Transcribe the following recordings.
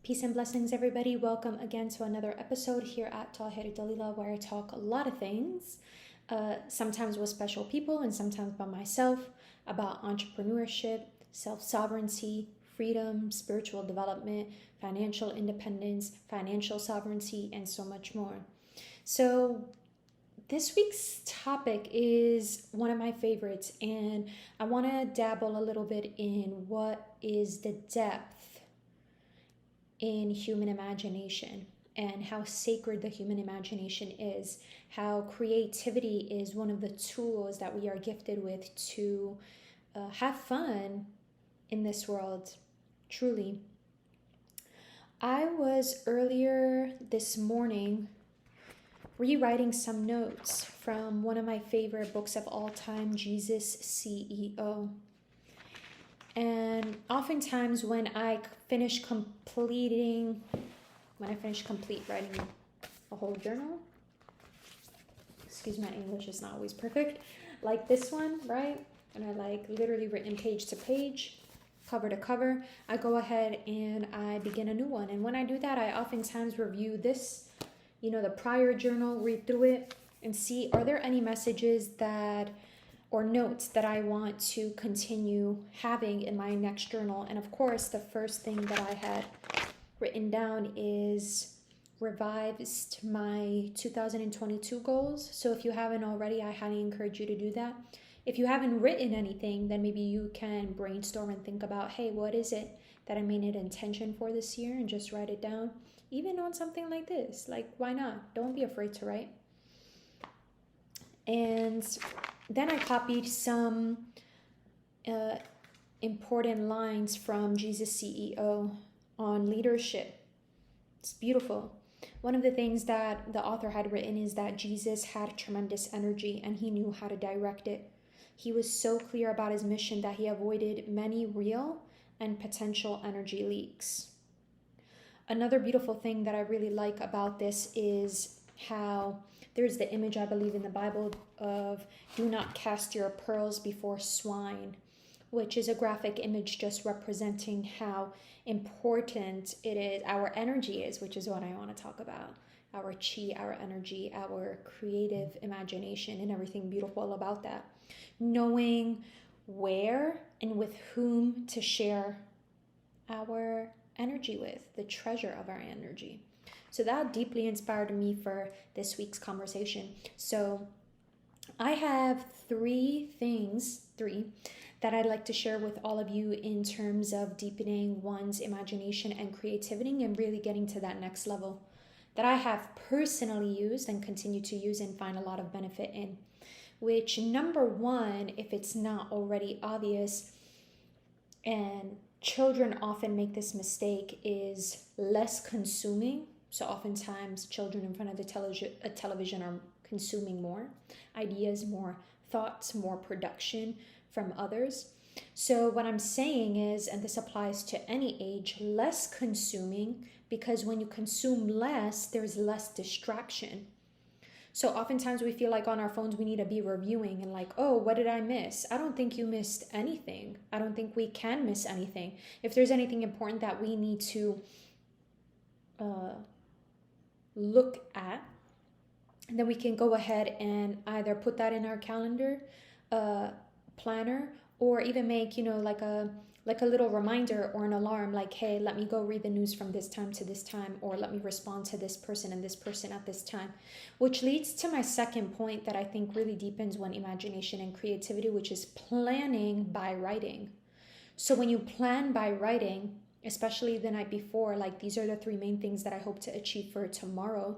Peace and blessings, everybody. Welcome again to another episode here at Tahir Dalila, where I talk a lot of things, sometimes with special people and sometimes by myself, about entrepreneurship, self-sovereignty, freedom, spiritual development, financial independence, financial sovereignty, and so much more. So this week's topic is one of my favorites, and I want to dabble a little bit in what is the depth in human imagination and how sacred the human imagination is, how creativity is one of the tools that we are gifted with to have fun in this world, truly. I was earlier this morning rewriting some notes from one of my favorite books of all time, Jesus CEO. And oftentimes when I finish complete writing a whole journal, excuse my English is not always perfect, like this one, right? And I literally written page to page, cover to cover, I go ahead and I begin a new one. And when I do that, I oftentimes review this, the prior journal, read through it and see, are there any messages or notes that I want to continue having in my next journal. And of course, the first thing that I had written down is revised my 2022 goals. So if you haven't already, I highly encourage you to do that. If you haven't written anything, then maybe you can brainstorm and think about, hey, what is it that I made an intention for this year, and just write it down. Even on something like this, why not? Don't be afraid to write. And then I copied some important lines from Jesus CEO on leadership. It's beautiful. One of the things that the author had written is that Jesus had tremendous energy and he knew how to direct it. He was so clear about his mission that he avoided many real and potential energy leaks. Another beautiful thing that I really like about this is how there's the image, I believe, in the Bible of do not cast your pearls before swine, which is a graphic image just representing how important it is, our energy is, which is what I want to talk about. Our chi, our energy, our creative imagination, and everything beautiful about that. Knowing where and with whom to share our energy with, the treasure of our energy. So that deeply inspired me for this week's conversation. So I have three that I'd like to share with all of you in terms of deepening one's imagination and creativity and really getting to that next level that I have personally used and continue to use and find a lot of benefit in. Which, number one, if it's not already obvious, and children often make this mistake, is less consuming. So oftentimes children in front of the television are consuming more ideas, more thoughts, more production from others. So what I'm saying is, and this applies to any age, less consuming, because when you consume less, there's less distraction. So oftentimes we feel like on our phones we need to be reviewing and oh, what did I miss? I don't think you missed anything. I don't think we can miss anything. If there's anything important that we need to look at, then we can go ahead and either put that in our calendar, planner, or even make, like a little reminder or an alarm, hey, let me go read the news from this time to this time, or let me respond to this person and this person at this time. Which leads to my second point that I think really deepens one imagination and creativity, which is planning by writing. So when you plan by writing, especially the night before, these are the three main things that I hope to achieve for tomorrow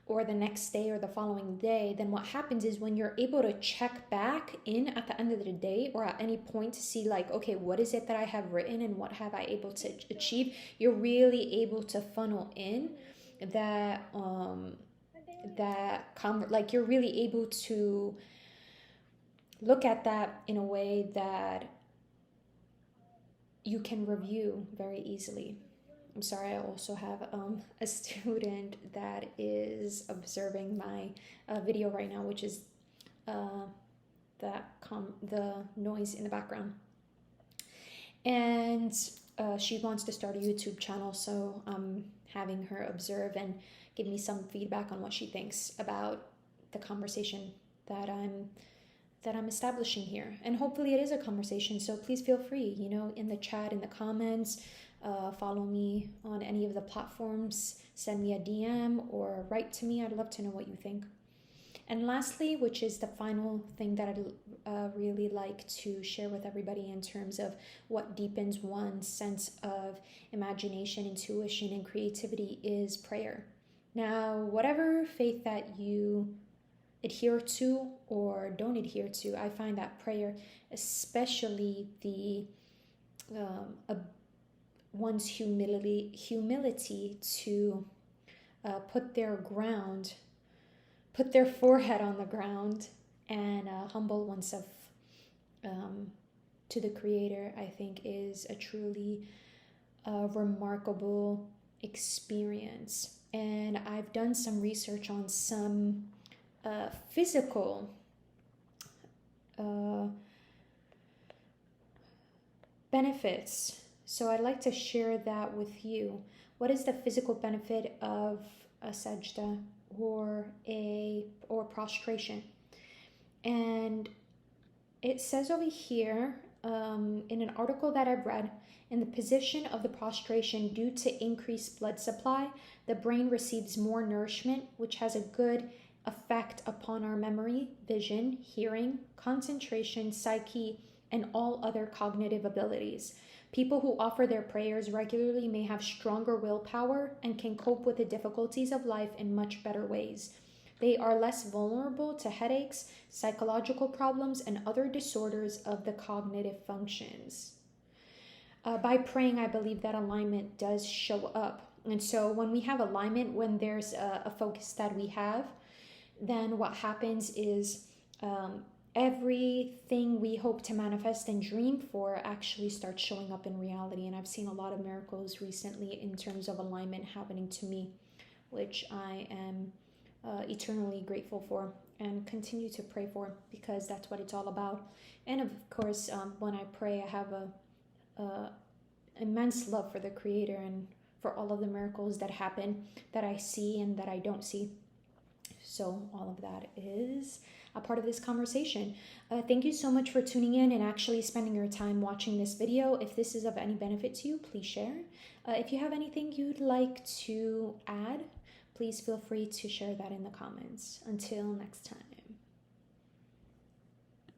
or the next day or the following day, then what happens is when you're able to check back in at the end of the day or at any point to see okay, what is it that I have written and what have I able to achieve, you're really able to funnel in that, you're really able to look at that in a way that you can review very easily. I'm sorry, I also have a student that is observing my video right now, which is the noise in the background. And she wants to start a YouTube channel, so I'm having her observe and give me some feedback on what she thinks about the conversation that I'm establishing here. And hopefully it is a conversation, so please feel free, in the chat, in the comments, follow me on any of the platforms, send me a DM or write to me. I'd love to know what you think. And lastly, which is the final thing that I'd really like to share with everybody in terms of what deepens one's sense of imagination, intuition, and creativity, is prayer. Now, whatever faith that you adhere to or don't adhere to, I find that prayer, especially the one's humility to put their forehead on the ground and humble oneself to the Creator, I think is a truly remarkable experience. And I've done some research on some physical benefits. So I'd like to share that with you. What is the physical benefit of a sajda or prostration? And it says over here in an article that I've read, in the position of the prostration, due to increased blood supply, the brain receives more nourishment, which has a good effect upon our memory, vision, hearing, concentration, psyche, and all other cognitive abilities. People who offer their prayers regularly may have stronger willpower and can cope with the difficulties of life in much better ways. They are less vulnerable to headaches, psychological problems, and other disorders of the cognitive functions. By praying, I believe that alignment does show up. And so when we have alignment, when there's a focus that we have, then what happens is everything we hope to manifest and dream for actually starts showing up in reality. And I've seen a lot of miracles recently in terms of alignment happening to me, which I am eternally grateful for and continue to pray for, because that's what it's all about. And of course, when I pray, I have a immense love for the Creator and for all of the miracles that happen, that I see and that I don't see. So all of that is a part of this conversation. Thank you so much for tuning in and actually spending your time watching this video. If this is of any benefit to you, please share. If you have anything you'd like to add, please feel free to share that in the comments. Until next time.